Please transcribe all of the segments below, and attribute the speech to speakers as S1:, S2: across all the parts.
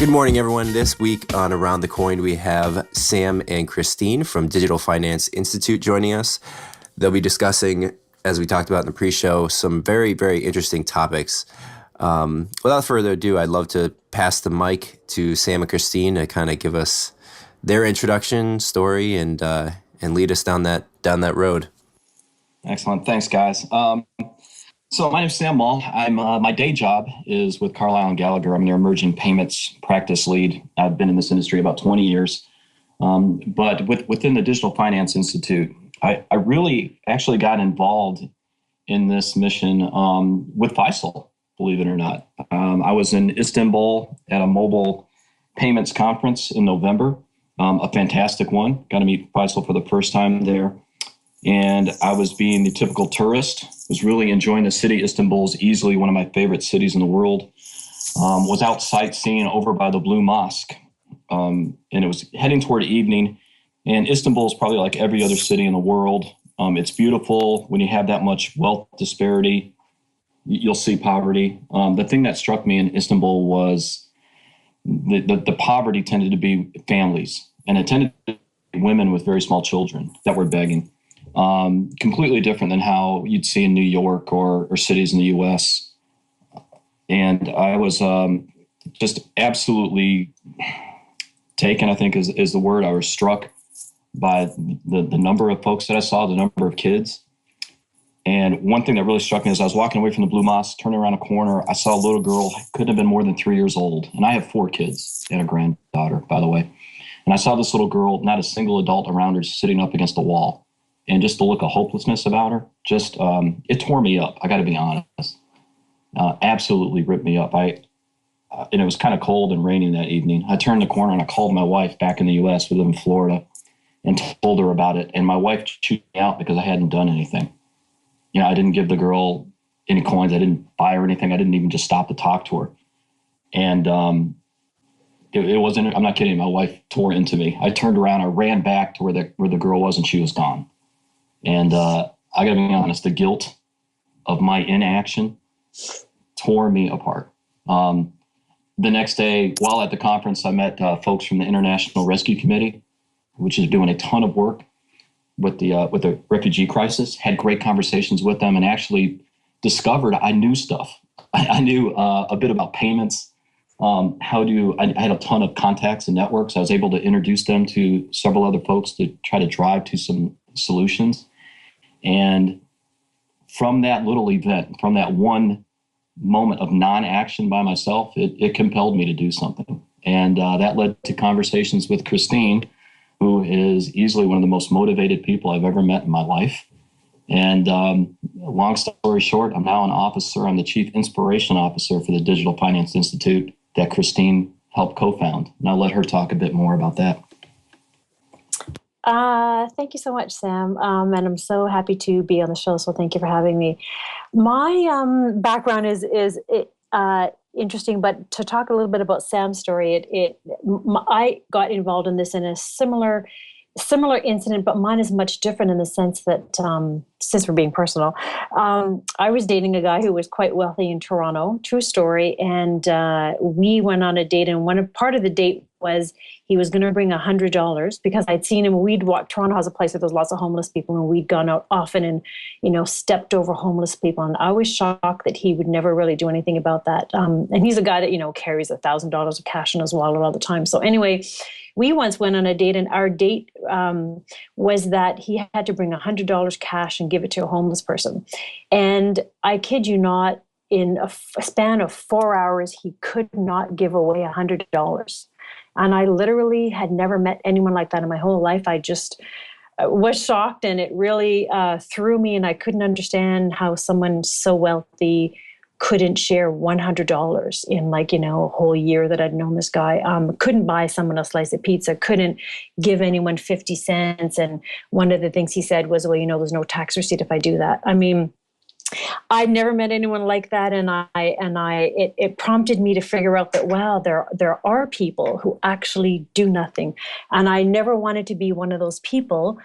S1: Good morning, everyone. This week on Around the Coin, we have Sam and Christine from Digital Finance Institute joining us. They'll be discussing, as we talked about in the pre-show, some very, very interesting topics. Without further ado, I'd love to pass the mic to Sam and Christine to kind of give us their introduction story and lead us down that road.
S2: Excellent. Thanks, guys. So my name is Sam Maule. My day job is with Carlisle & Gallagher. I'm their emerging payments practice lead. I've been in this industry about 20 years. But within the Digital Finance Institute, I really actually got involved in this mission with Faisal, believe it or not. I was in Istanbul at a mobile payments conference in November, a fantastic one. Got to meet Faisal for the first time there. And I was being the typical tourist, was really enjoying the city. Istanbul is easily one of my favorite cities in the world. Was out sightseeing over by the Blue Mosque. And it was heading toward evening. And Istanbul is probably like every other city in the world. It's beautiful. When you have that much wealth disparity, you'll see poverty. The thing that struck me in Istanbul was the poverty tended to be families. And it tended to be women with very small children that were begging. Completely different than how you'd see in New York or cities in the U.S. And I was just absolutely taken, I think is the word. I was struck by the number of folks that I saw, the number of kids. And one thing that really struck me is I was walking away from the Blue Mosque, turning around a corner, I saw a little girl, couldn't have been more than 3 years old. And I have 4 kids and a granddaughter, by the way. And I saw this little girl, not a single adult around her, sitting up against the wall. And just the look of hopelessness about her, just it tore me up. I got to be honest, absolutely ripped me up. And it was kind of cold and raining that evening. I turned the corner and I called my wife back in the U.S. We live in Florida, and told her about it. And my wife chewed me out because I hadn't done anything. You know, I didn't give the girl any coins. I didn't buy her anything. I didn't even just stop to talk to her. And it wasn't. I'm not kidding. My wife tore into me. I turned around. I ran back to where the girl was, and she was gone. And I got to be honest, the guilt of my inaction tore me apart. The next day, while at the conference, I met folks from the International Rescue Committee, which is doing a ton of work with the refugee crisis. Had great conversations with them, and actually discovered I knew stuff. I knew a bit about payments. I had a ton of contacts and networks. I was able to introduce them to several other folks to try to drive to some solutions. And from that little event, from that one moment of non-action by myself, it compelled me to do something. And that led to conversations with Christine, who is easily one of the most motivated people I've ever met in my life. And long story short, I'm now an officer. I'm the Chief Inspirational Officer for the Digital Finance Institute that Christine helped co-found. And I'll let her talk a bit more about that.
S3: Thank you so much, Sam. And I'm so happy to be on the show. So thank you for having me. My background is interesting, but to talk a little bit about Sam's story, I got involved in this in a similar incident, but mine is much different in the sense that, since we're being personal, I was dating a guy who was quite wealthy in Toronto, true story. And we went on a date, and part of the date was he was going to bring $100 because I'd seen him. Toronto has a place where there's lots of homeless people, and we'd gone out often and, stepped over homeless people. And I was shocked that he would never really do anything about that. And he's a guy that, carries $1,000 of cash in his wallet all the time. So anyway, we once went on a date, and our date was that he had to bring $100 cash and give it to a homeless person. And I kid you not, in a span of 4 hours, he could not give away $100. And I literally had never met anyone like that in my whole life. I just was shocked, and it really threw me, and I couldn't understand how someone so wealthy couldn't share $100 in a whole year that I'd known this guy. Couldn't buy someone a slice of pizza, couldn't give anyone 50 cents. And one of the things he said was, well, there's no tax receipt if I do that. I mean, I'd never met anyone like that, and it prompted me to figure out that, wow, there are people who actually do nothing, and I never wanted to be one of those people.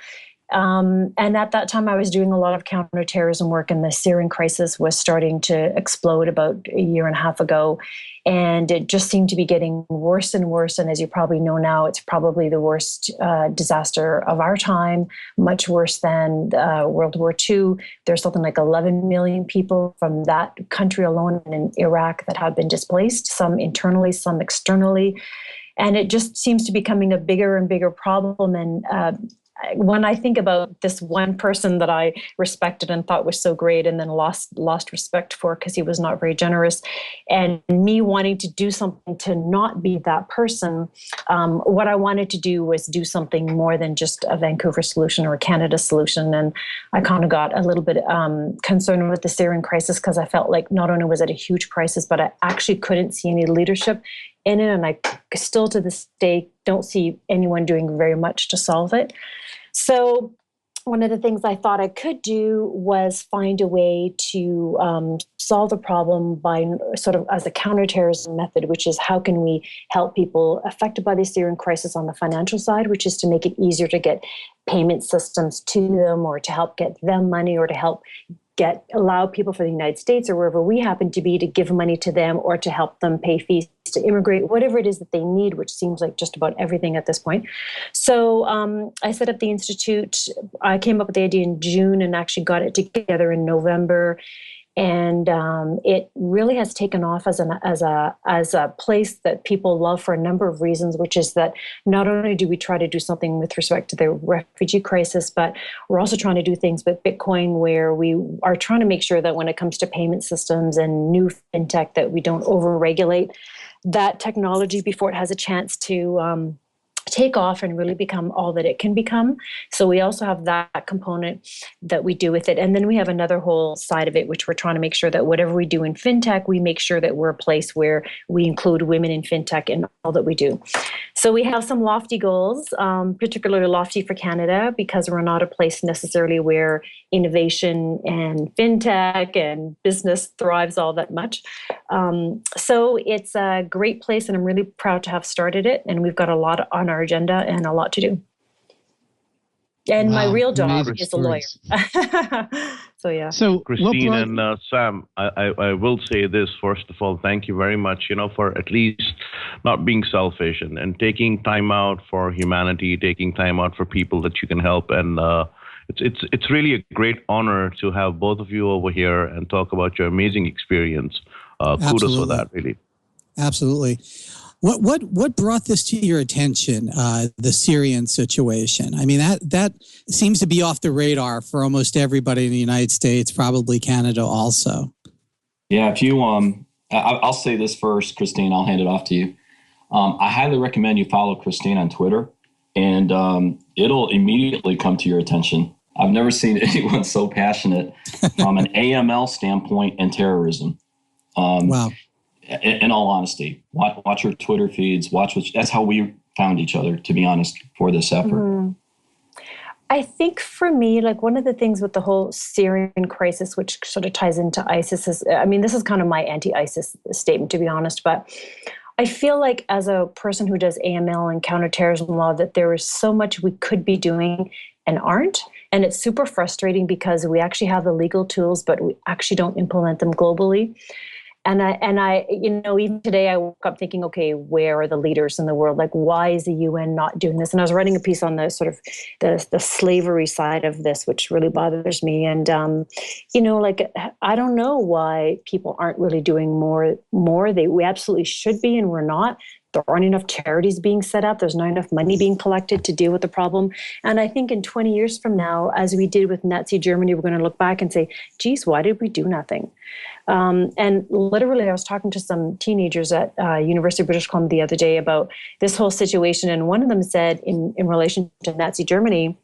S3: And at that time, I was doing a lot of counterterrorism work, and the Syrian crisis was starting to explode about a year and a half ago. And it just seemed to be getting worse and worse. And as you probably know now, it's probably the worst disaster of our time, much worse than World War II. There's something like 11 million people from that country alone in Iraq that have been displaced, some internally, some externally. And it just seems to be becoming a bigger and bigger problem. And when I think about this one person that I respected and thought was so great, and then lost respect for because he was not very generous, and me wanting to do something to not be that person, what I wanted to do was do something more than just a Vancouver solution or a Canada solution. And I kind of got a little bit concerned with the Syrian crisis because I felt like not only was it a huge crisis, but I actually couldn't see any leadership in it. And I still to this day don't see anyone doing very much to solve it. So one of the things I thought I could do was find a way to solve the problem by sort of as a counterterrorism method, which is how can we help people affected by the Syrian crisis on the financial side, which is to make it easier to get payment systems to them or to help get them money or to help allow people from the United States or wherever we happen to be to give money to them or to help them pay fees to immigrate, whatever it is that they need, which seems like just about everything at this point. So I set up the Institute. I came up with the idea in June and actually got it together in November. And it really has taken off as a place that people love for a number of reasons, which is that not only do we try to do something with respect to the refugee crisis, but we're also trying to do things with Bitcoin where we are trying to make sure that when it comes to payment systems and new fintech that we don't over-regulate that technology before it has a chance to take off and really become all that it can become. So we also have that component that we do with it. And then we have another whole side of it, which we're trying to make sure that whatever we do in fintech, we make sure that we're a place where we include women in fintech in all that we do. So we have some lofty goals, particularly lofty for Canada, because we're not a place necessarily where innovation and fintech and business thrives all that much. So it's a great place, and I'm really proud to have started it. And we've got a lot on our agenda and a lot to do. And my real job is a lawyer. So yeah.
S4: So
S5: Christine and Sam, I will say this first of all, thank you very much, for at least not being selfish and taking time out for humanity, taking time out for people that you can help. And it's really a great honor to have both of you over here and talk about your amazing experience. Kudos for that, really.
S4: Absolutely. What brought this to your attention, the Syrian situation? I mean, that seems to be off the radar for almost everybody in the United States, probably Canada also.
S2: Yeah, if you, I'll say this first, Christine, I'll hand it off to you. I highly recommend you follow Christine on Twitter, and it'll immediately come to your attention. I've never seen anyone so passionate from an AML standpoint and terrorism.
S4: Wow.
S2: In all honesty, watch her Twitter feeds, that's how we found each other, to be honest, for this effort. Mm-hmm.
S3: I think for me, like one of the things with the whole Syrian crisis, which sort of ties into ISIS is, I mean, this is kind of my anti-ISIS statement, to be honest, but I feel like as a person who does AML and counterterrorism law, that there is so much we could be doing and aren't. And it's super frustrating because we actually have the legal tools, but we actually don't implement them globally. And I, even today I woke up thinking, okay, where are the leaders in the world? Like, why is the UN not doing this? And I was writing a piece on the sort of the slavery side of this, which really bothers me. And, I don't know why people aren't really doing more. We absolutely should be, and we're not. There aren't enough charities being set up. There's not enough money being collected to deal with the problem. And I think in 20 years from now, as we did with Nazi Germany, we're going to look back and say, geez, why did we do nothing? And literally, I was talking to some teenagers at University of British Columbia the other day about this whole situation. And one of them said in relation to Nazi Germany,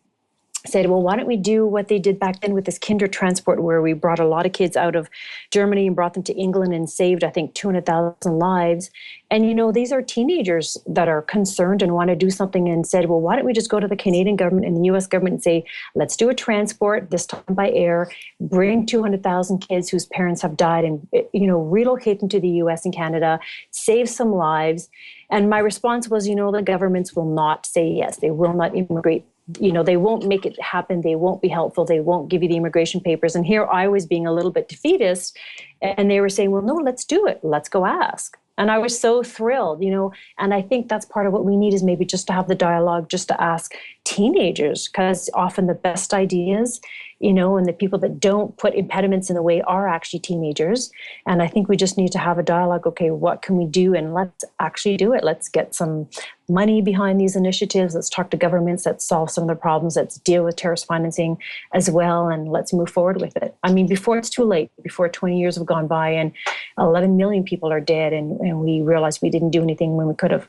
S3: said, well, why don't we do what they did back then with this kinder transport, where we brought a lot of kids out of Germany and brought them to England and saved, I think, 200,000 lives. And, these are teenagers that are concerned and want to do something, and said, well, why don't we just go to the Canadian government and the U.S. government and say, let's do a transport, this time by air, bring 200,000 kids whose parents have died and, relocate them to the U.S. and Canada, save some lives. And my response was, the governments will not say yes. They will not immigrate they won't make it happen. They won't be helpful. They won't give you the immigration papers. And here I was being a little bit defeatist, and they were saying, well, no, let's do it. Let's go ask. And I was so thrilled, and I think that's part of what we need is maybe just to have the dialogue, just to ask teenagers, because often the best ideas, and the people that don't put impediments in the way are actually teenagers. And I think we just need to have a dialogue. Okay, what can we do? And let's actually do it. Let's get some money behind these initiatives. Let's talk to governments. Let's solve some of the problems. Let's deal with terrorist financing as well. And let's move forward with it. I mean, before it's too late, before 20 years have gone by and 11 million people are dead and we realized we didn't do anything when we could have.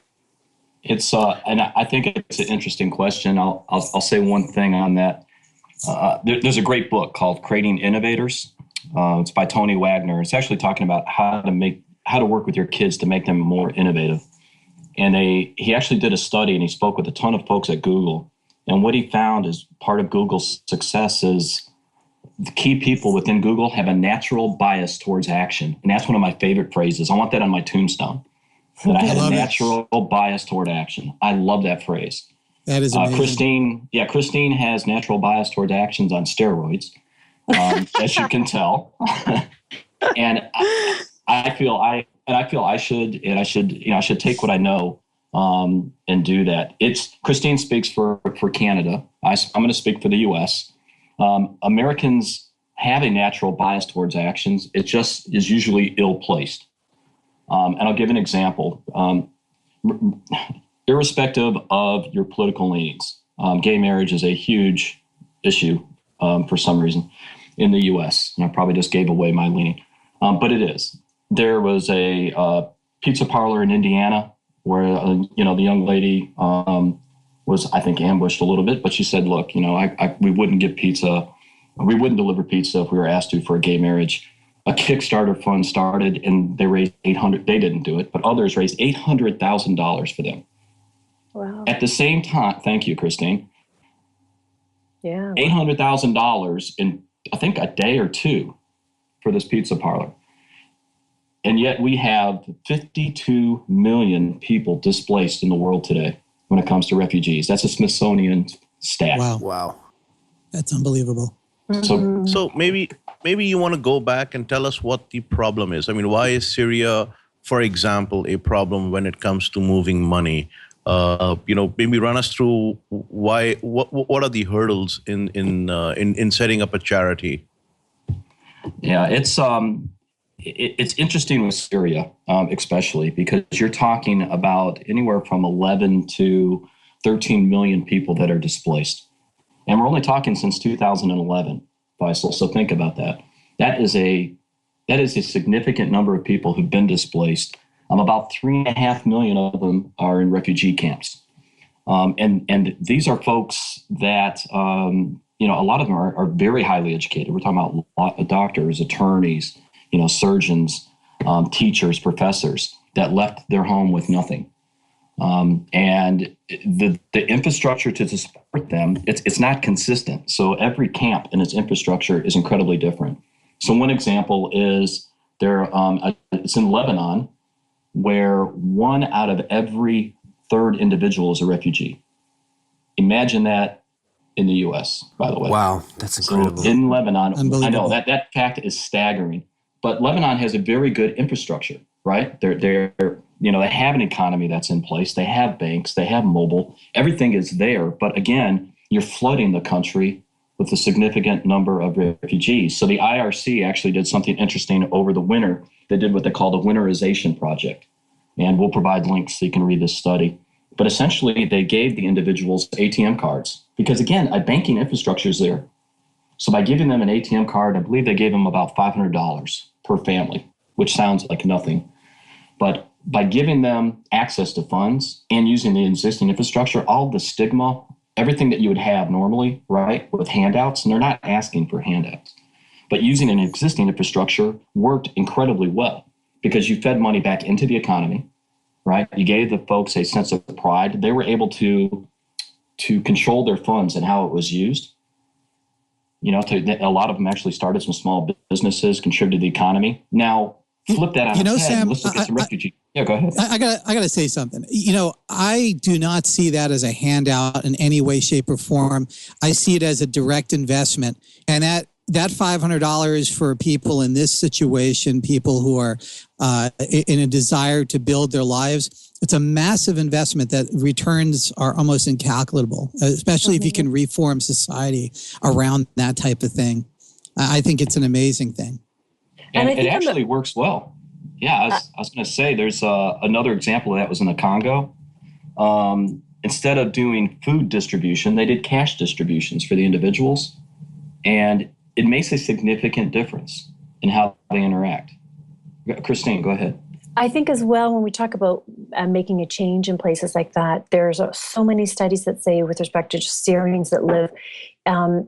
S2: It's and I think it's an interesting question. I'll say one thing on that. There's a great book called Creating Innovators. It's by Tony Wagner. It's actually talking about how to work with your kids to make them more innovative. And he actually did a study and he spoke with a ton of folks at Google. And what he found is part of Google's success is the key people within Google have a natural bias towards action. And that's one of my favorite phrases. I want that on my tombstone. That I have a natural bias toward action. I love that phrase.
S4: That is amazing.
S2: Christine has natural bias towards actions on steroids, as you can tell. And I feel I should take what I know and do that. Christine speaks for Canada. I'm going to speak for the U.S. Americans have a natural bias towards actions. It just is usually ill-placed. And I'll give an example. Irrespective of your political leanings, gay marriage is a huge issue for some reason in the U.S. And I probably just gave away my leaning, but it is. There was a pizza parlor in Indiana where the young lady was, I think, ambushed a little bit, but she said, "Look, we wouldn't give pizza, we wouldn't deliver pizza if we were asked to for a gay marriage." A Kickstarter fund started, and they raised $800. They didn't do it, but others raised $800,000 for them.
S3: Wow.
S2: At the same time, thank you, Christine.
S3: Yeah.
S2: $800,000 in, I think, a day or two for this pizza parlor. And yet we have 52 million people displaced in the world today when it comes to refugees. That's a Smithsonian stat.
S1: Wow.
S4: That's unbelievable.
S5: So maybe you want to go back and tell us what the problem is. I mean, why is Syria, for example, a problem when it comes to moving money? Maybe run us through what are the hurdles in setting up a charity?
S2: Yeah, it's interesting with Syria, especially because you're talking about anywhere from 11 to 13 million people that are displaced. And we're only talking since 2011, Faisal. So think about that. That is a significant number of people who've been displaced. About 3.5 million of them are in refugee camps. And these are folks that, a lot of them are very highly educated. We're talking about doctors, attorneys, surgeons, teachers, professors that left their home with nothing. And the infrastructure to support them, it's not consistent. So every camp and its infrastructure is incredibly different. So one example is it's in Lebanon, where 1 out of every 3rd individual is a refugee. Imagine that in the U.S., by the way.
S1: Wow, that's incredible.
S2: So in Lebanon, I know that fact is staggering. But Lebanon has a very good infrastructure, right? They have an economy that's in place. They have banks. They have mobile. Everything is there. But again, you're flooding the country with a significant number of refugees. So the IRC actually did something interesting over the winter. They did what they call the winterization project. And we'll provide links so you can read this study. But essentially, they gave the individuals ATM cards because, again, a banking infrastructure is there. So by giving them an ATM card, I believe they gave them about $500 per family, which sounds like nothing. But by giving them access to funds and using the existing infrastructure, all the stigma, everything that you would have normally, right, with handouts, and they're not asking for handouts. But using an existing infrastructure worked incredibly well because you fed money back into the economy, right? You gave the folks a sense of pride. They were able to control their funds and how it was used. A lot of them actually started some small businesses, contributed to the economy. Now, flip that on its head.
S4: Sam,
S2: Let's look at some refugees. Yeah, go ahead.
S4: I gotta say something. I do not see that as a handout in any way, shape, or form. I see it as a direct investment, and that $500 for people in this situation, people who are in a desire to build their lives, it's a massive investment that returns are almost incalculable, especially if you can reform society around that type of thing. I think it's an amazing thing.
S2: And it actually works well. Yeah, I was going to say there's another example of that was in the Congo. Instead of doing food distribution, they did cash distributions for the individuals. And it makes a significant difference in how they interact. Christine, go ahead.
S3: I think as well, when we talk about making a change in places like that, there's so many studies that say with respect to Syrians that live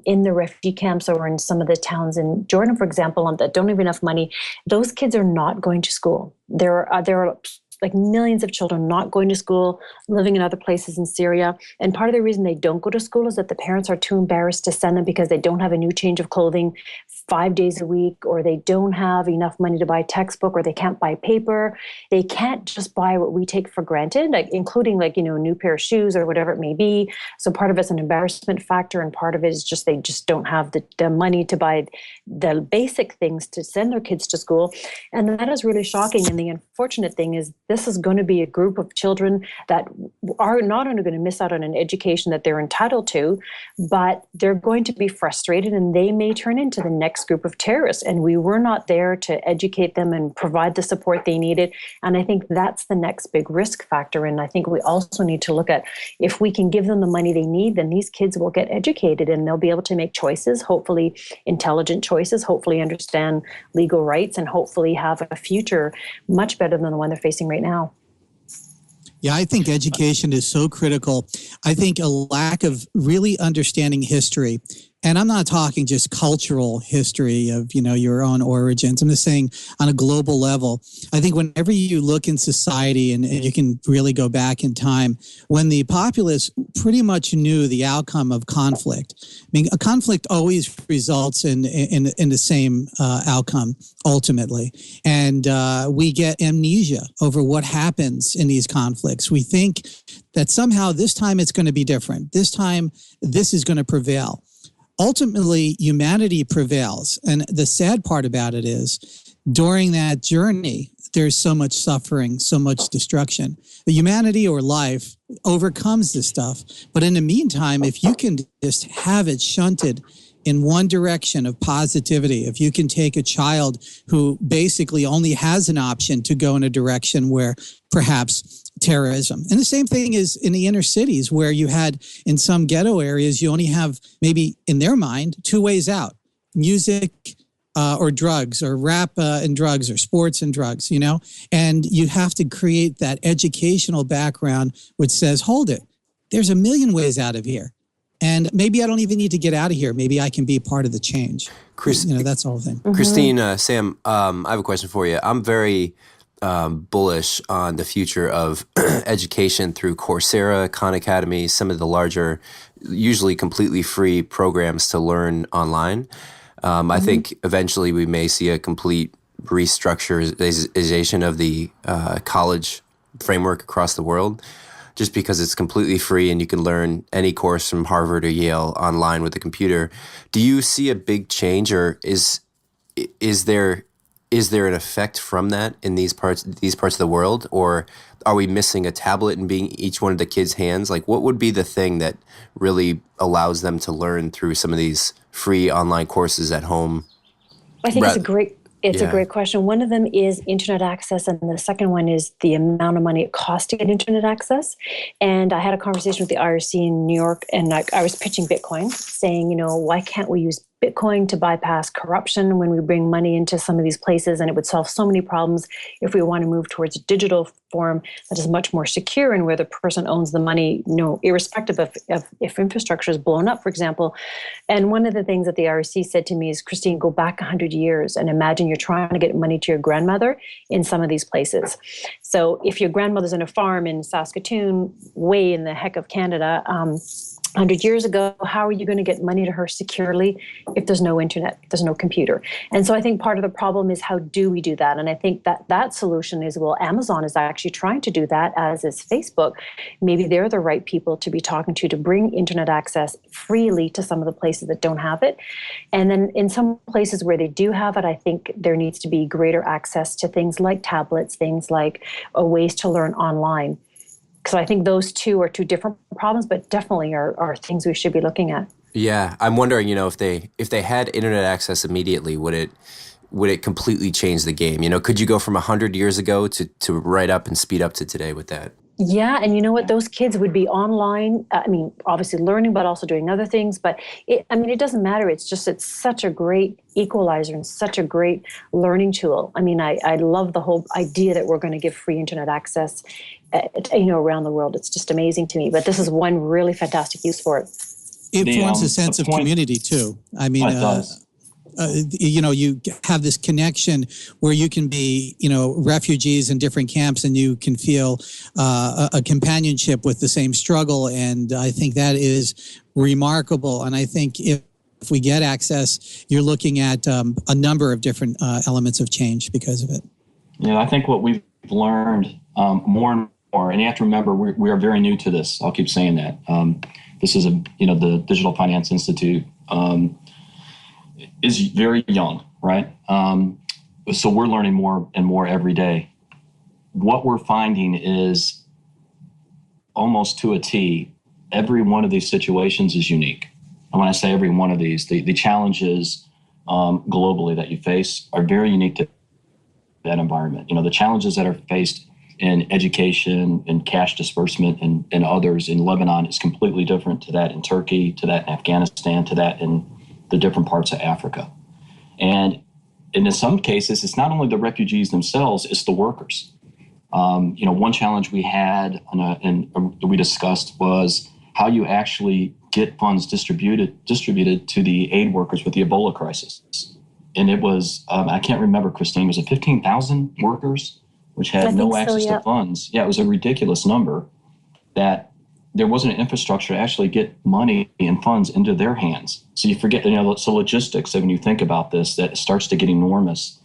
S3: in the refugee camps or in some of the towns in Jordan, for example, that don't have enough money, those kids are not going to school. There are like millions of children not going to school, living in other places in Syria. And part of the reason they don't go to school is that the parents are too embarrassed to send them because they don't have a new change of clothing 5 days a week, or they don't have enough money to buy a textbook, or they can't buy paper. They can't just buy what we take for granted, including a new pair of shoes or whatever it may be. So part of it's an embarrassment factor, and part of it is just they just don't have the money to buy the basic things to send their kids to school. And that is really shocking. And the unfortunate thing is this is going to be a group of children that are not only going to miss out on an education that they're entitled to, but they're going to be frustrated, and they may turn into the next group of terrorists. And we were not there to educate them and provide the support they needed. And I think that's the next big risk factor. And I think we also need to look at, if we can give them the money they need, then these kids will get educated and they'll be able to make choices, hopefully intelligent choices, hopefully understand legal rights, and hopefully have a future much better than the one they're facing right now.
S4: Yeah, I think education is so critical. I think a lack of really understanding history, and I'm not talking just cultural history of, your own origins. I'm just saying on a global level. I think whenever you look in society and you can really go back in time, when the populace pretty much knew the outcome of conflict. I mean, a conflict always results in the same outcome ultimately. And we get amnesia over what happens in these conflicts. We think that somehow this time it's going to be different. This time this is going to prevail. Ultimately, humanity prevails. And the sad part about it is, during that journey, there's so much suffering, so much destruction. But humanity or life overcomes this stuff. But in the meantime, if you can just have it shunted in one direction of positivity, if you can take a child who basically only has an option to go in a direction where perhaps terrorism. And the same thing is in the inner cities, where you had in some ghetto areas, you only have maybe in their mind 2 ways out: music or drugs, or rap and drugs, or sports and drugs, and you have to create that educational background which says, hold it, there's a million ways out of here. And maybe I don't even need to get out of here. Maybe I can be part of the change. That's the whole thing.
S1: Christine, Sam, I have a question for you. I'm very bullish on the future of education through Coursera, Khan Academy, some of the larger, usually completely free programs to learn online. I think eventually we may see a complete restructurization of the college framework across the world, just because it's completely free and you can learn any course from Harvard or Yale online with a computer. Do you see a big change, or is there an effect from that in these parts of the world, or are we missing a tablet in being each one of the kids' hands? Like, what would be the thing that really allows them to learn through some of these free online courses at home?
S3: I think it's a great question. One of them is internet access, and the second one is the amount of money it costs to get internet access. And I had a conversation with the IRC in New York, and I was pitching Bitcoin, saying, why can't we use Bitcoin to bypass corruption when we bring money into some of these places? And it would solve so many problems if we want to move towards a digital form that is much more secure, and where the person owns the money, irrespective of if infrastructure is blown up, for example. And one of the things that the IRC said to me is, Christine, go back 100 years and imagine you're trying to get money to your grandmother in some of these places. So if your grandmother's on a farm in Saskatoon, way in the heck of Canada, 100 years ago, how are you going to get money to her securely if there's no internet, there's no computer? And so I think part of the problem is, how do we do that? And I think that solution is, well, Amazon is actually trying to do that, as is Facebook. Maybe they're the right people to be talking to bring internet access freely to some of the places that don't have it. And then in some places where they do have it, I think there needs to be greater access to things like tablets, things like ways to learn online. So I think those two are two different problems, but definitely are things we should be looking at.
S1: Yeah, I'm wondering, if they had internet access immediately, would it completely change the game? Could you go from 100 years ago to right up and speed up to today with that?
S3: Yeah, and you know what? Those kids would be online. Obviously learning, but also doing other things. But it doesn't matter. It's such a great equalizer and such a great learning tool. I love the whole idea that we're going to give free internet access, around the world. It's just amazing to me. But this is one really fantastic use for it.
S4: It forms a sense of community too.
S2: It does.
S4: You have this connection where you can be, refugees in different camps, and you can feel a companionship with the same struggle. And I think that is remarkable. And I think if we get access, you're looking at a number of different elements of change because of it.
S2: Yeah, I think what we've learned more and more, and you have to remember, we are very new to this. I'll keep saying that. This is the Digital Finance Institute is very young, right? So we're learning more and more every day. What we're finding is, almost to a T, every one of these situations is unique. And when I say every one of these, the challenges globally that you face are very unique to that environment. The challenges that are faced in education and cash disbursement and others in Lebanon is completely different to that in Turkey, to that in Afghanistan, to that in the different parts of Africa. And in some cases, it's not only the refugees themselves, it's the workers. One challenge we had and we discussed was how you actually get funds distributed to the aid workers with the Ebola crisis. And it was, I can't remember, Christine, was it 15,000 workers, which had no access to funds? Yeah, it was a ridiculous number, that there wasn't an infrastructure to actually get money and funds into their hands. So you forget, so logistics, when you think about this, that starts to get enormous.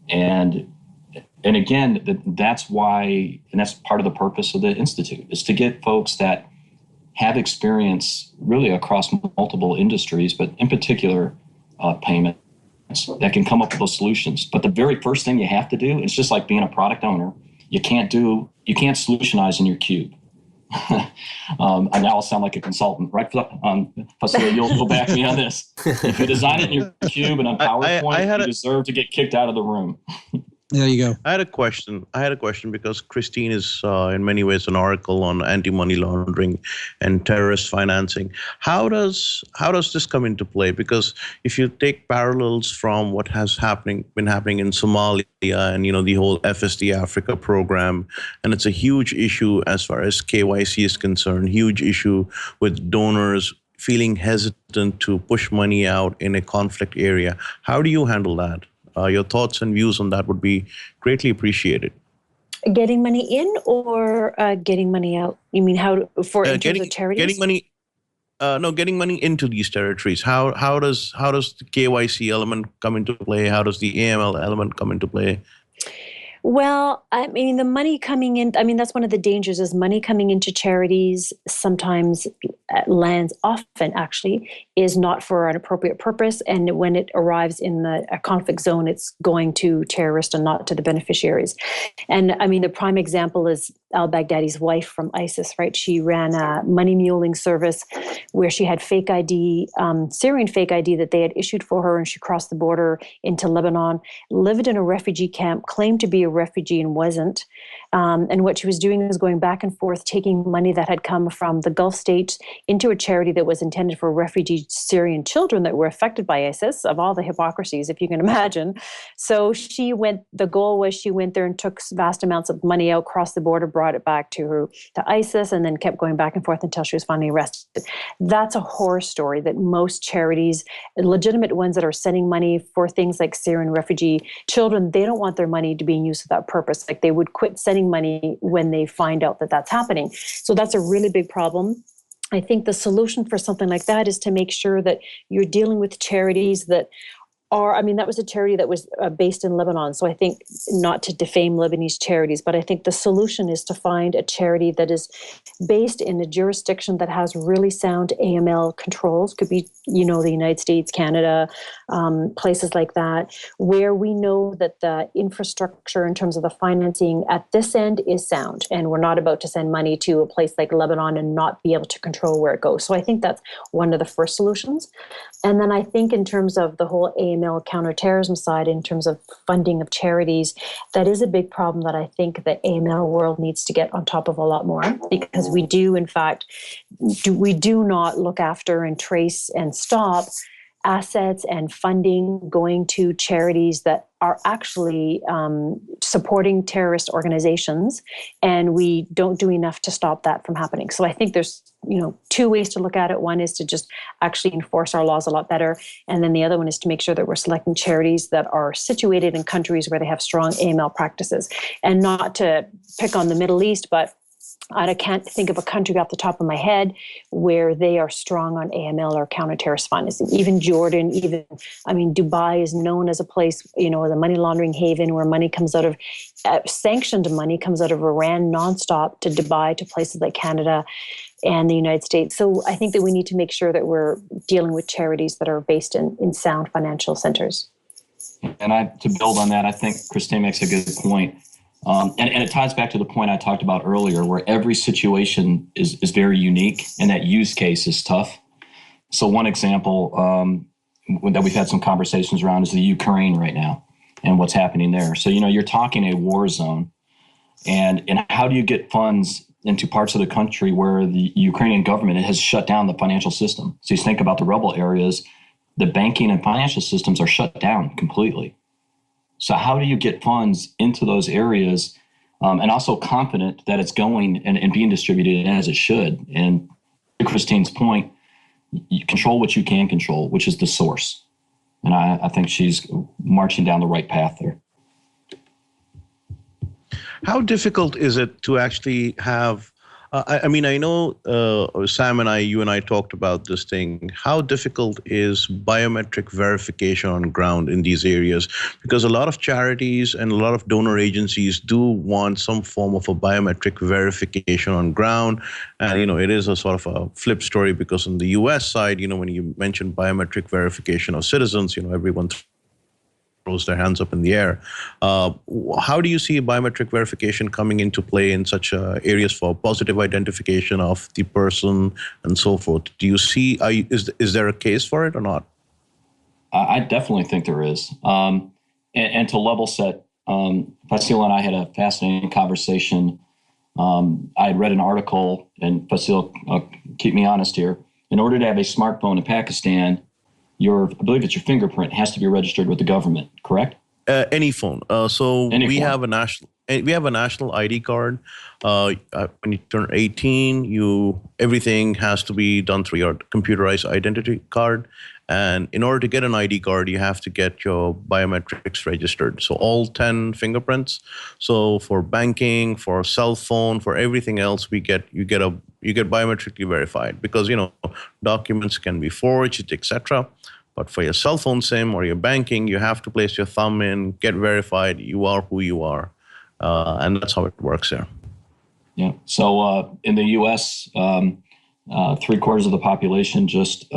S2: And again, that's why, and that's part of the purpose of the Institute, is to get folks that have experience really across multiple industries, but in particular payments, that can come up with those solutions. But the very first thing you have to do, it's just like being a product owner. You can't solutionize in your cube. And now I'll sound like a consultant, right? Facility, you'll back me on this. If you design it in your cube and on PowerPoint, you deserve to get kicked out of the room.
S4: There you go.
S5: I had a question because Christine is in many ways an oracle on anti-money laundering and terrorist financing. How does this come into play? Because if you take parallels from what has been happening in Somalia and the whole FSD Africa program, and it's a huge issue as far as KYC is concerned, huge issue with donors feeling hesitant to push money out in a conflict area. How do you handle that? Your thoughts and views on that would be greatly appreciated.
S3: Getting money in or getting money out? You mean in terms of charities?
S5: Getting money. Getting money into these territories. How does the KYC element come into play? How does the AML element come into play?
S3: Well, the money coming in, that's one of the dangers, is money coming into charities sometimes lands, often actually, is not for an appropriate purpose. And when it arrives in a conflict zone, it's going to terrorists and not to the beneficiaries. And the prime example is al-Baghdadi's wife from ISIS, right? She ran a money muling service where she had fake ID, Syrian fake ID that they had issued for her, and she crossed the border into Lebanon, lived in a refugee camp, claimed to be a refugee and wasn't. And what she was doing was going back and forth, taking money that had come from the Gulf states into a charity that was intended for refugee Syrian children that were affected by ISIS, of all the hypocrisies, if you can imagine. So the goal was she went there and took vast amounts of money out, crossed the border, brought it back to ISIS, and then kept going back and forth until she was finally arrested. That's a horror story that most charities, legitimate ones that are sending money for things like Syrian refugee children, they don't want their money to be used for that purpose. Like, they would quit sending money when they find out that that's happening. So that's a really big problem. I think the solution for something like that is to make sure that you're dealing with charities that are, I mean, that was a charity that was based in Lebanon. So I think, not to defame Lebanese charities, but I think the solution is to find a charity that is based in a jurisdiction that has really sound AML controls. Could be, the United States, Canada, places like that, where we know that the infrastructure in terms of the financing at this end is sound. And we're not about to send money to a place like Lebanon and not be able to control where it goes. So I think that's one of the first solutions. And then I think in terms of the whole AML counterterrorism side, in terms of funding of charities, that is a big problem that I think the AML world needs to get on top of a lot more, because we do, in fact, we do not look after and trace and stop assets and funding going to charities that are actually supporting terrorist organizations, and we don't do enough to stop that from happening. So I think there's two ways to look at it. One is to just actually enforce our laws a lot better, and then the other one is to make sure that we're selecting charities that are situated in countries where they have strong AML practices. And not to pick on the Middle East, but I can't think of a country off the top of my head where they are strong on AML or counter-terrorist financing. Even Jordan, Dubai is known as a place, as a money laundering haven where money comes out of, sanctioned money comes out of Iran nonstop to Dubai, to places like Canada and the United States. So I think that we need to make sure that we're dealing with charities that are based in sound financial centers.
S2: And to build on that, I think Christine makes a good point. And it ties back to the point I talked about earlier, where every situation is very unique and that use case is tough. So one example that we've had some conversations around is the Ukraine right now and what's happening there. So, you're talking a war zone, and how do you get funds into parts of the country where the Ukrainian government has shut down the financial system? So you think about the rebel areas, the banking and financial systems are shut down completely. So how do you get funds into those areas and also confident that it's going and being distributed as it should? And to Christine's point, you control what you can control, which is the source. And I think she's marching down the right path there.
S5: How difficult is it to actually have, I know Sam and you and I talked about this thing. How difficult is biometric verification on ground in these areas? Because a lot of charities and a lot of donor agencies do want some form of a biometric verification on ground. And, it is a sort of a flip story, because on the US side, when you mention biometric verification of citizens, everyone throws their hands up in the air. How do you see biometric verification coming into play in such areas for positive identification of the person and so forth? Do you see, is there a case for it or not?
S2: I definitely think there is. And to level set, Fasil and I had a fascinating conversation. I had read an article, and Fasil, keep me honest here. In order to have a smartphone in Pakistan, I believe it's your fingerprint has to be registered with the government, correct?
S5: Any phone. We have a national ID card. When you turn 18, everything has to be done through your computerized identity card. And in order to get an ID card, you have to get your biometrics registered. So all 10 fingerprints. So for banking, for cell phone, for everything else, you get biometrically verified, because documents can be forged, etc. But for your cell phone SIM or your banking, you have to place your thumb in, get verified. You are who you are, and that's how it works there.
S2: Yeah. So in the U.S., 3/4 of the population just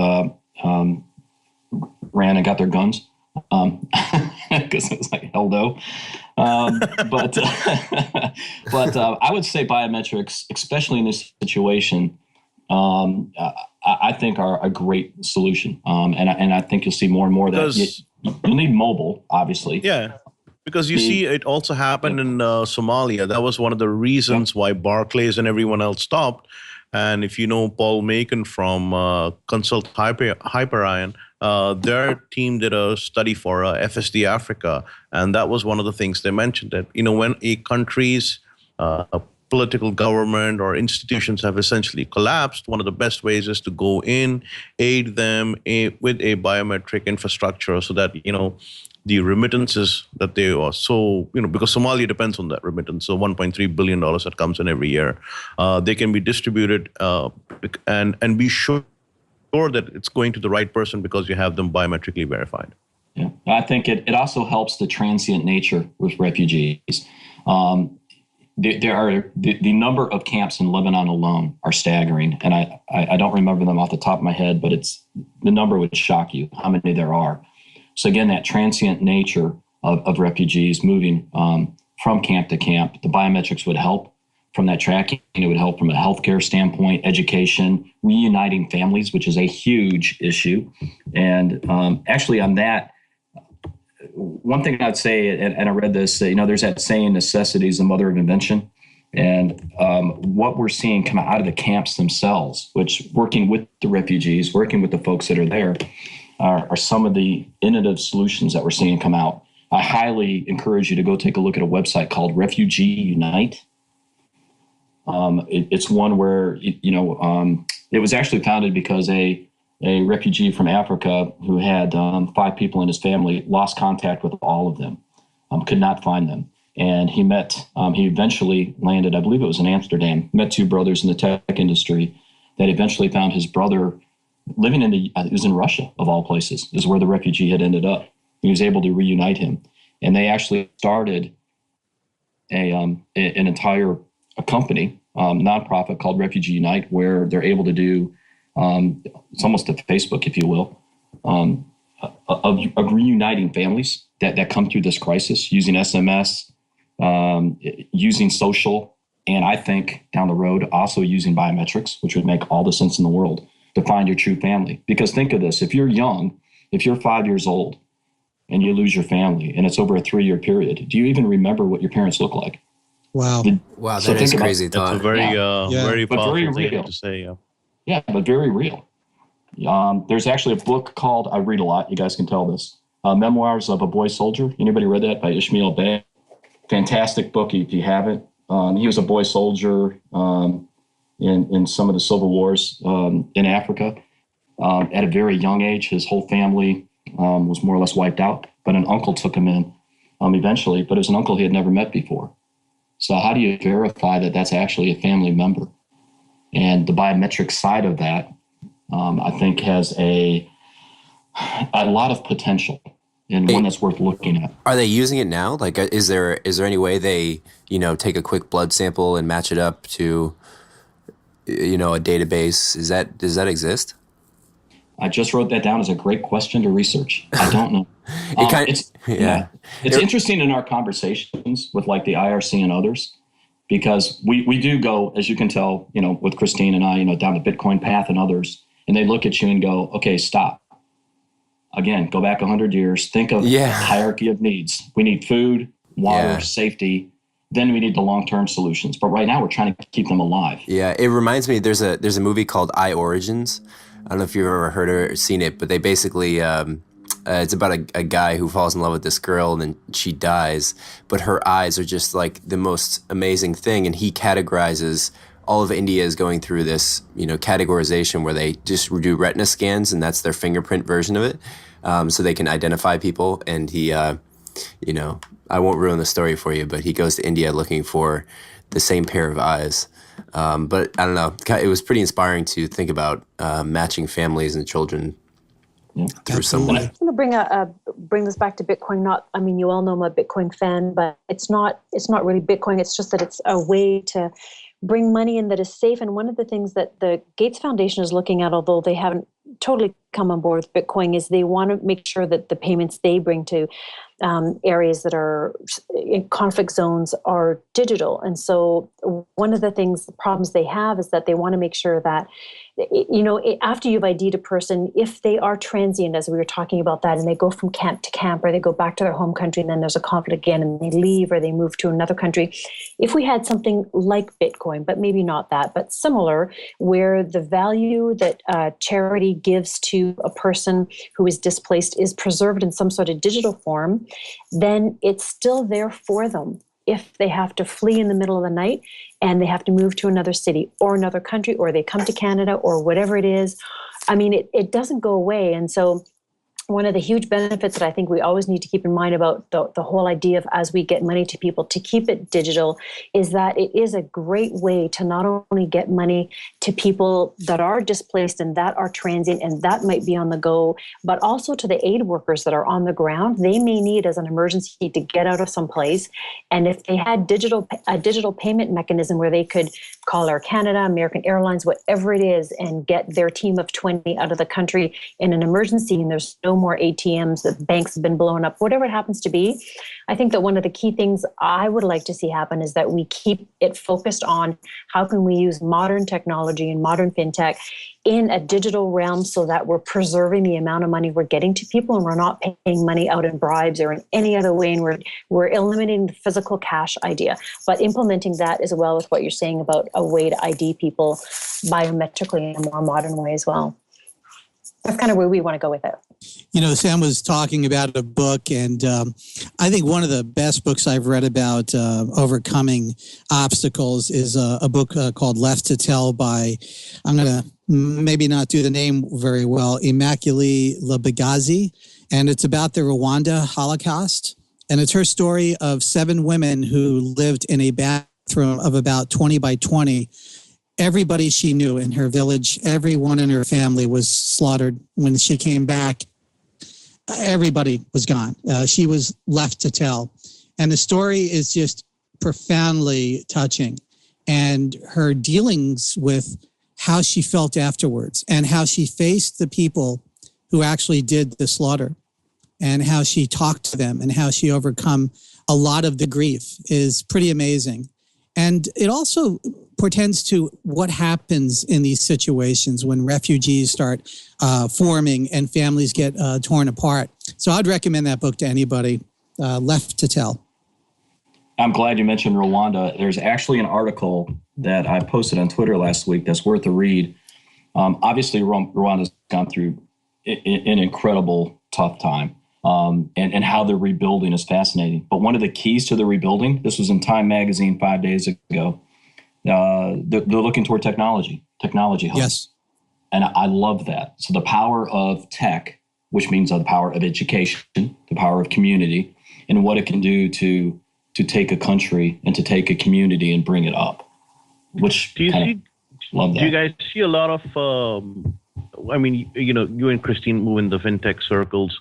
S2: ran and got their guns because it was like hell no. But I would say biometrics, especially in this situation, I think are a great solution. And I think you'll see more and more that you'll need mobile, obviously.
S5: Yeah. Because you see, it also happened in Somalia. That was one of the reasons why Barclays and everyone else stopped. And if you know Paul Macon from Consult Hyperion, their team did a study for FSD Africa. And that was one of the things they mentioned, that, when a country's political government or institutions have essentially collapsed, one of the best ways is to go in, aid them with a biometric infrastructure so that, the remittances that they are so, because Somalia depends on that remittance, so $1.3 billion that comes in every year, they can be distributed and be sure that it's going to the right person because you have them biometrically verified.
S2: Yeah, I think it also helps the transient nature with refugees. The number of camps in Lebanon alone are staggering, and I don't remember them off the top of my head, but the number would shock you how many there are. So again, that transient nature of refugees moving from camp to camp, the biometrics would help from that tracking. It would help from a healthcare standpoint, education, reuniting families, which is a huge issue. And actually on that, one thing I'd say, and I read this, there's that saying, necessity is the mother of invention. And what we're seeing come out of the camps themselves, which working with the refugees, working with the folks that are there, are some of the innovative solutions that we're seeing come out. I highly encourage you to go take a look at a website called Refugee Unite. It's one where, it was actually founded because a refugee from Africa who had 5 people in his family lost contact with all of them, could not find them. And he eventually landed, I believe it was in Amsterdam, met 2 brothers in the tech industry that eventually found his brother living it was in Russia, of all places, is where the refugee had ended up. He was able to reunite him. And they actually started an entire company, nonprofit called Refugee Unite, where they're able to do, it's almost a Facebook, if you will, of reuniting families that come through this crisis using SMS, using social, and I think down the road also using biometrics, which would make all the sense in the world to find your true family. Because think of this, if you're young, if you're 5 years old and you lose your family and it's over a 3-year period, do you even remember what your parents look like?
S4: Wow.
S1: Wow, that is crazy thought.
S5: That's a very powerful
S2: very
S5: thing
S2: real
S5: to say. Yeah.
S2: Yeah, but very real. There's actually a book called, I read a lot, you guys can tell this, Memoirs of a Boy Soldier. Anybody read that, by Ishmael Bey? Fantastic book if you haven't. He was a boy soldier in some of the civil wars in Africa. At a very young age, his whole family was more or less wiped out, but an uncle took him in eventually, but it was an uncle he had never met before. So how do you verify that that's actually a family member? And the biometric side of that, I think, has a lot of potential and one that's worth looking at.
S1: Are they using it now? Like, is there any way they, take a quick blood sample and match it up to, a database? Does that exist?
S2: I just wrote that down as a great question to research. I don't know. It's interesting in our conversations with like the IRC and others, because we do go, as you can tell, with Christine and I, down the Bitcoin path and others, and they look at you and go, okay, stop. Again, go back 100 years. Think of a hierarchy of needs. We need food, water, safety. Then we need the long-term solutions. But right now we're trying to keep them alive.
S1: Yeah, it reminds me, there's a movie called I Origins. I don't know if you've ever heard or seen it, but they basically, it's about a guy who falls in love with this girl and then she dies, but her eyes are just like the most amazing thing. And he categorizes all of India is going through this, categorization where they just do retina scans and that's their fingerprint version of it. So they can identify people. And he, I won't ruin the story for you, but he goes to India looking for the same pair of eyes. But I don't know, it was pretty inspiring to think about matching families and children through someone.
S3: I'm going to bring this back to Bitcoin. You all know I'm a Bitcoin fan, but it's not really Bitcoin. It's just that it's a way to bring money in that is safe. And one of the things that the Gates Foundation is looking at, although they haven't totally come on board with Bitcoin, is they want to make sure that the payments they bring to areas that are in conflict zones are digital. And so one of the problems they have is that they want to make sure that, after you've ID'd a person, if they are transient, as we were talking about that, and they go from camp to camp, or they go back to their home country and then there's a conflict again and they leave or they move to another country, if we had something like Bitcoin, but maybe not that, but similar, where the value that charity gives to a person who is displaced is preserved in some sort of digital form, then it's still there for them if they have to flee in the middle of the night and they have to move to another city or another country, or they come to Canada or whatever it is. It doesn't go away. And so one of the huge benefits that I think we always need to keep in mind about the whole idea of, as we get money to people, to keep it digital, is that it is a great way to not only get money to people that are displaced and that are transient and that might be on the go, but also to the aid workers that are on the ground. They may need, as an emergency, to get out of some place. And if they had a digital payment mechanism where they could call Air Canada, American Airlines, whatever it is, and get their team of 20 out of the country in an emergency, and there's no more ATMs, the banks have been blown up, whatever it happens to be. I think that one of the key things I would like to see happen is that we keep it focused on how can we use modern technology and modern fintech in a digital realm so that we're preserving the amount of money we're getting to people, and we're not paying money out in bribes or in any other way, and we're eliminating the physical cash idea, but implementing that as well with what you're saying about a way to ID people biometrically in a more modern way as well. That's kind of where we want to go with it.
S4: You know, Sam was talking about a book, and I think one of the best books I've read about overcoming obstacles is a book called Left to Tell by, I'm going to maybe not do the name very well, Immaculée Lubagazi, and it's about the Rwanda Holocaust. And it's her story of 7 women who lived in a bathroom of about 20 by 20. Everybody she knew in her village, everyone in her family was slaughtered. When she came back, everybody was gone. She was left to tell. And the story is just profoundly touching. And her dealings with how she felt afterwards and how she faced the people who actually did the slaughter and how she talked to them and how she overcome a lot of the grief is pretty amazing. And it also portends to what happens in these situations when refugees start forming and families get torn apart. So I'd recommend that book to anybody, Left to Tell.
S2: I'm glad you mentioned Rwanda. There's actually an article that I posted on Twitter last week that's worth a read. Obviously, Rwanda's gone through an incredible tough time. And how they're rebuilding is fascinating. But one of the keys to the rebuilding, this was in Time Magazine 5 days ago, they're looking toward technology hubs.
S4: Yes.
S2: And I love that. So the power of tech, which means the power of education, the power of community, and what it can do to take a country and to take a community and bring it up, which love that.
S5: Do you guys see a lot of, you and Christine move in the fintech circles.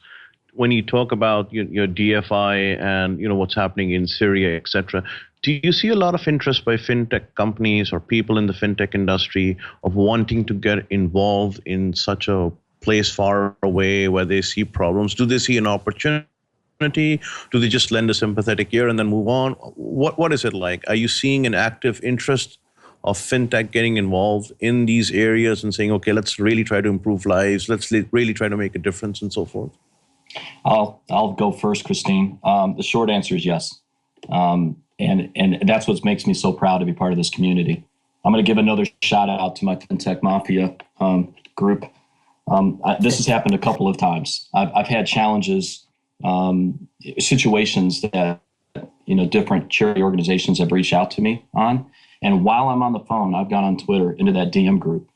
S5: When you talk about your DFI and what's happening in Syria, et cetera, do you see a lot of interest by fintech companies or people in the fintech industry of wanting to get involved in such a place far away where they see problems? Do they see an opportunity? Do they just lend a sympathetic ear and then move on? What is it like? Are you seeing an active interest of fintech getting involved in these areas and saying, okay, let's really try to improve lives, let's really try to make a difference and so forth?
S2: I'll go first, Christine. The short answer is yes. And that's what makes me so proud to be part of this community. I'm going to give another shout out to my FinTech Mafia group. This has happened a couple of times. I've had challenges, situations that, different charity organizations have reached out to me on. And while I'm on the phone, I've gone on Twitter into that DM group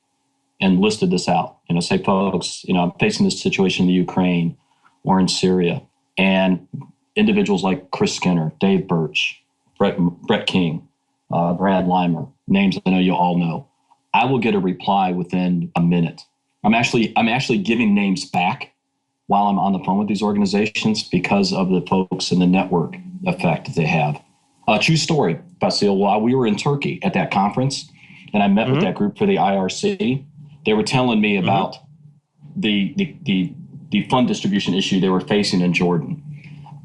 S2: and listed this out. Say, folks, I'm facing this situation in the Ukraine or in Syria. And individuals like Chris Skinner, Dave Birch, Brett King, Brad Limer, names I know you all know. I will get a reply within a minute. I'm actually giving names back while I'm on the phone with these organizations because of the folks and the network effect that they have. True story, Basil. While we were in Turkey at that conference, and I met with that group for the IRC, they were telling me about the fund distribution issue they were facing in Jordan.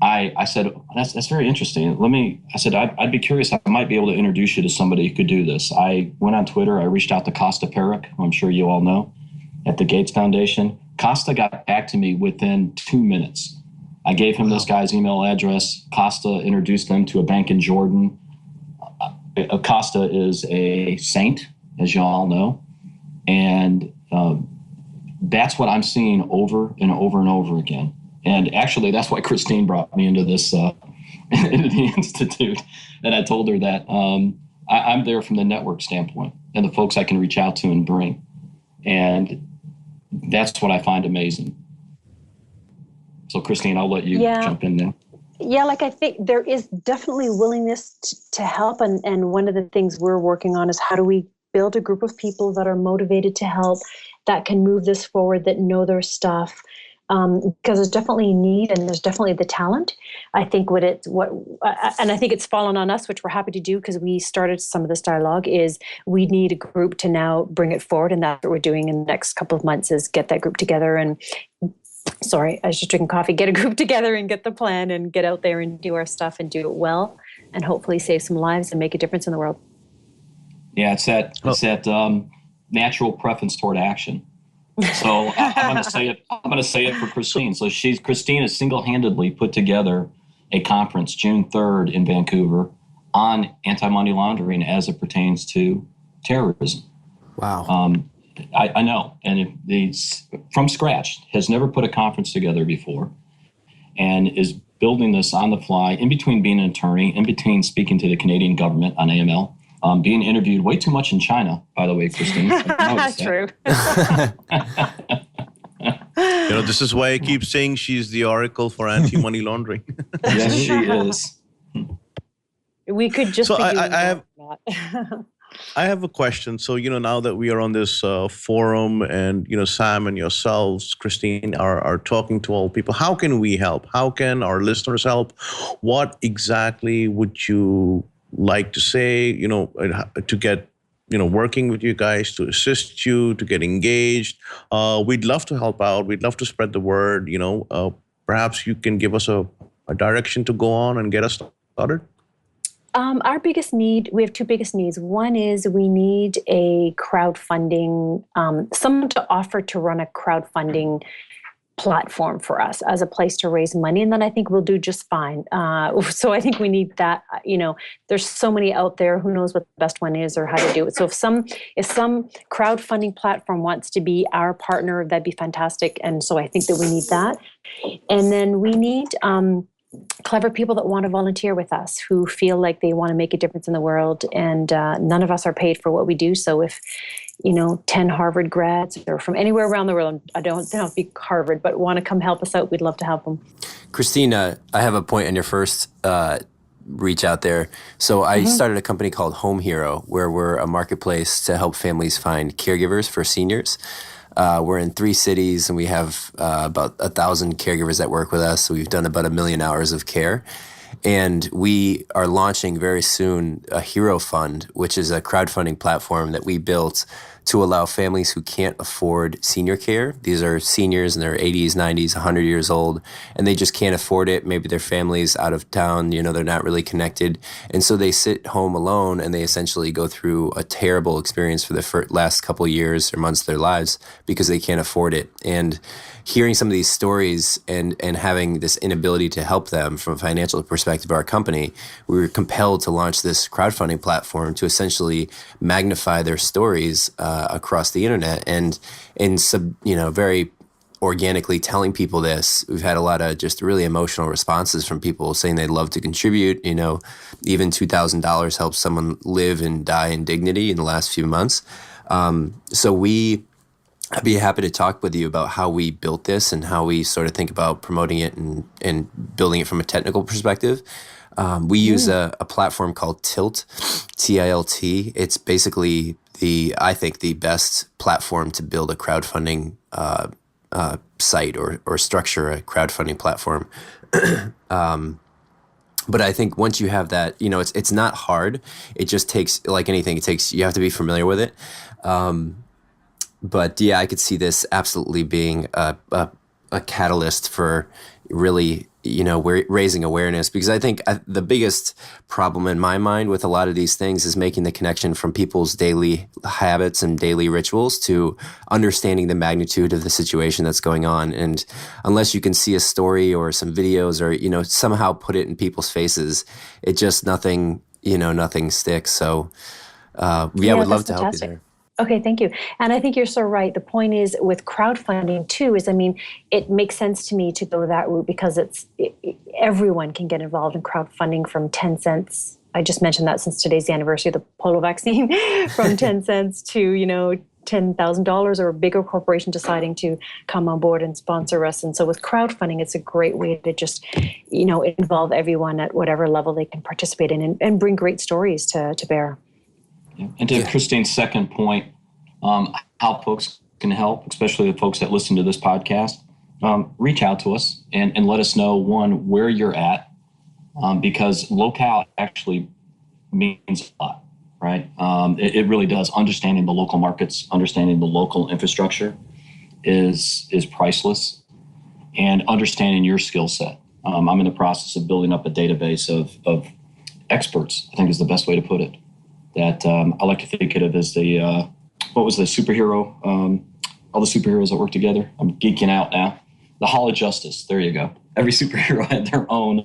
S2: I said, that's very interesting. I'd be curious. I might be able to introduce you to somebody who could do this. I went on Twitter. I reached out to Costa Peric, who I'm sure you all know, at the Gates Foundation. Costa got back to me within 2 minutes. I gave him this guy's email address. Costa introduced them to a bank in Jordan. Costa is a saint, as you all know. And that's what I'm seeing over and over and over again. And actually, that's why Christine brought me into this, into the Institute. And I told her that I'm there from the network standpoint and the folks I can reach out to and bring. And that's what I find amazing. So Christine, I'll let you jump in now.
S3: Yeah, like I think there is definitely willingness to help. And one of the things we're working on is how do we build a group of people that are motivated to help, that can move this forward, that know their stuff. Because there's definitely a need and there's definitely the talent. I think and I think it's fallen on us, which we're happy to do because we started some of this dialogue, is we need a group to now bring it forward. And that's what we're doing in the next couple of months, is get that group together and sorry, I was just drinking coffee, get a group together and get the plan and get out there and do our stuff and do it well and hopefully save some lives and make a difference in the world.
S2: Yeah, it's that natural preference toward action. So I'm going to say it for Christine. So Christine has single-handedly put together a conference June 3rd in Vancouver on anti-money laundering as it pertains to terrorism.
S1: Wow.
S2: I know, and it's from scratch, has never put a conference together before, and is building this on the fly, in between being an attorney, in between speaking to the Canadian government on AML, being interviewed way too much in China, by the way, Christine.
S3: True.
S5: This is why I keep saying she's the oracle for anti-money laundering.
S2: Yes, she is.
S3: We could just be doing
S5: I have a question. So, now that we are on this forum and, Sam and yourselves, Christine, are talking to all people, how can we help? How can our listeners help? What exactly would you like to say, to get, working with you guys, to assist you, to get engaged? We'd love to help out. We'd love to spread the word. Perhaps you can give us a direction to go on and get us started.
S3: Our biggest need, we have two biggest needs. One is we need a crowdfunding, someone to offer to run a crowdfunding platform for us as a place to raise money. And then I think we'll do just fine. So I think we need that, there's so many out there, who knows what the best one is or how to do it. So if some crowdfunding platform wants to be our partner, that'd be fantastic. And so I think that we need that. And then we need, clever people that want to volunteer with us, who feel like they want to make a difference in the world. And none of us are paid for what we do. So if, 10 Harvard grads or from anywhere around the world, they don't have to be Harvard, but want to come help us out, we'd love to help them.
S1: Christina, I have a point on your first reach out there. So I started a company called Home Hero, where we're a marketplace to help families find caregivers for seniors. We're in 3 cities, and we have about 1,000 caregivers that work with us. So we've done about 1 million hours of care. And we are launching very soon a Hero Fund, which is a crowdfunding platform that we built to allow families who can't afford senior care. These are seniors in their 80s, 90s, 100 years old, and they just can't afford it. Maybe their family's out of town, they're not really connected. And so they sit home alone, and they essentially go through a terrible experience for the last couple of years or months of their lives because they can't afford it. And hearing some of these stories and having this inability to help them from a financial perspective of our company, we were compelled to launch this crowdfunding platform to essentially magnify their stories across the internet and very organically telling people this. We've had a lot of just really emotional responses from people saying they'd love to contribute. Even $2,000 helps someone live and die in dignity in the last few months. I'd be happy to talk with you about how we built this and how we sort of think about promoting it and building it from a technical perspective. We use a platform called Tilt, T-I-L-T. It's basically I think the best platform to build a crowdfunding site or structure a crowdfunding platform. But I think once you have that, it's not hard. It just takes, like anything, you have to be familiar with it. But yeah, I could see this absolutely being a catalyst for really, raising awareness, because I think the biggest problem in my mind with a lot of these things is making the connection from people's daily habits and daily rituals to understanding the magnitude of the situation that's going on. And unless you can see a story or some videos or, somehow put it in people's faces, it just nothing sticks. So would love to help you there.
S3: Okay, thank you. And I think you're so right. The point is with crowdfunding too it makes sense to me to go that route because everyone can get involved in crowdfunding from 10 cents. I just mentioned that since today's the anniversary of the polio vaccine, from 10 cents to, $10,000 or a bigger corporation deciding to come on board and sponsor us. And so with crowdfunding, it's a great way to just, involve everyone at whatever level they can participate in and bring great stories to bear.
S2: Yeah. And to Christine's second point, how folks can help, especially the folks that listen to this podcast, reach out to us and let us know, one, where you're at, because locale actually means a lot, right? It really does. Understanding the local markets, understanding the local infrastructure is priceless, and understanding your skill set. I'm in the process of building up a database of experts, I think is the best way to put it, that I like to think of as the, what was the superhero, all the superheroes that work together? I'm geeking out now. The Hall of Justice. There you go. Every superhero had their own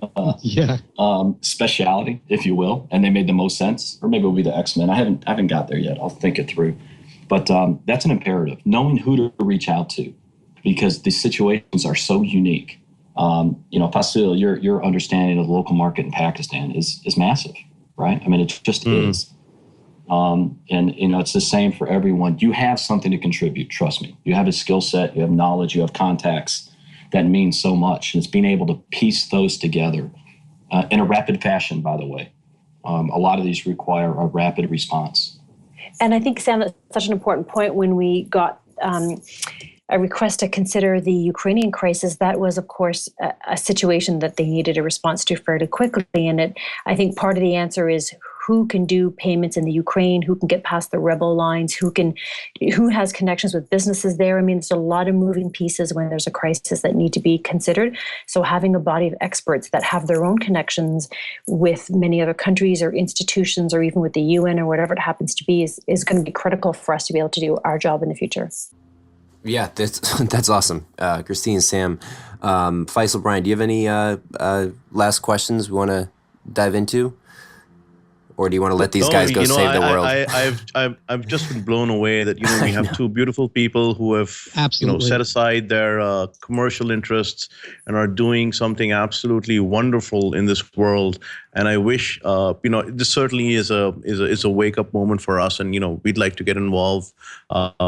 S2: speciality, if you will, and they made the most sense. Or maybe it'll be the X-Men. I haven't got there yet. I'll think it through. But that's an imperative. Knowing who to reach out to, because the situations are so unique. Fasil, your understanding of the local market in Pakistan is massive, right? I mean, it just is. It's the same for everyone. You have something to contribute. Trust me. You have a skill set. You have knowledge. You have contacts. That means so much. And it's being able to piece those together in a rapid fashion, by the way. A lot of these require a rapid response.
S3: And I think, Sam, that's such an important point. When we got a request to consider the Ukrainian crisis, that was, of course, a situation that they needed a response to fairly quickly. And I think part of the answer is who can do payments in the Ukraine, who can get past the rebel lines, who has connections with businesses there. I mean, there's a lot of moving pieces when there's a crisis that need to be considered. So having a body of experts that have their own connections with many other countries or institutions, or even with the UN or whatever it happens to be, is going to be critical for us to be able to do our job in the future.
S1: Yeah, that's awesome. Christine, Sam, Faisal, Brian, do you have any last questions we want to dive into? Or do you want to let these guys go save the world?
S5: I've just been blown away that we have two beautiful people who have set aside their commercial interests and are doing something absolutely wonderful in this world. And I wish this certainly is a wake up moment for us, and we'd like to get involved. I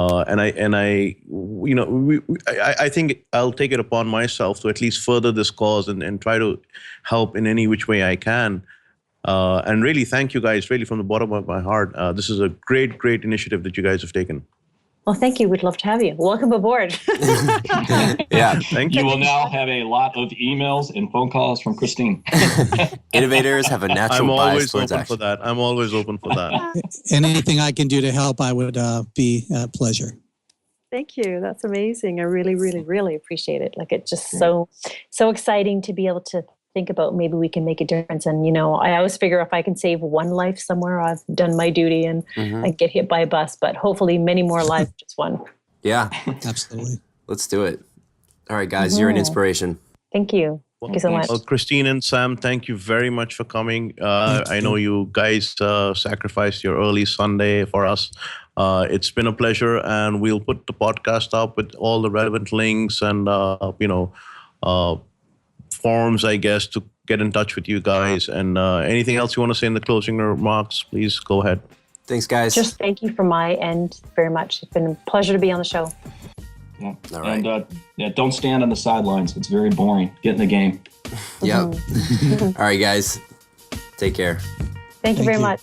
S5: think I'll take it upon myself to at least further this cause and try to help in any which way I can. And really, thank you guys, really from the bottom of my heart. This is a great, great initiative that you guys have taken.
S3: Well, thank you. We'd love to have you. Welcome aboard.
S1: Yeah,
S5: thank you.
S2: You will now have a lot of emails and phone calls from Christine.
S1: Innovators have a natural bias towards action.
S5: I'm always open for that.
S4: And anything I can do to help, I would be a pleasure.
S3: Thank you. That's amazing. I really, really, really appreciate it. Like, it's just so exciting to be able to think about maybe we can make a difference. And, I always figure if I can save one life somewhere, I've done my duty and I get hit by a bus, but hopefully many more lives, just one.
S1: Yeah,
S4: absolutely.
S1: Let's do it. All right, guys, you're an inspiration.
S3: Thank you. Thank you so much.
S5: Well, Christine and Sam, thank you very much for coming. I know you guys sacrificed your early Sunday for us. It's been a pleasure, and we'll put the podcast up with all the relevant links and, forms, I guess, to get in touch with you guys. And anything else you want to say in the closing remarks, please go ahead.
S1: Thanks, guys.
S3: Just thank you from my end very much. It's been a pleasure to be on the show.
S2: Yeah.
S1: All right.
S2: And don't stand on the sidelines. It's very boring. Get in the game.
S1: Yep. All right, guys. Take care.
S3: Thank you very much.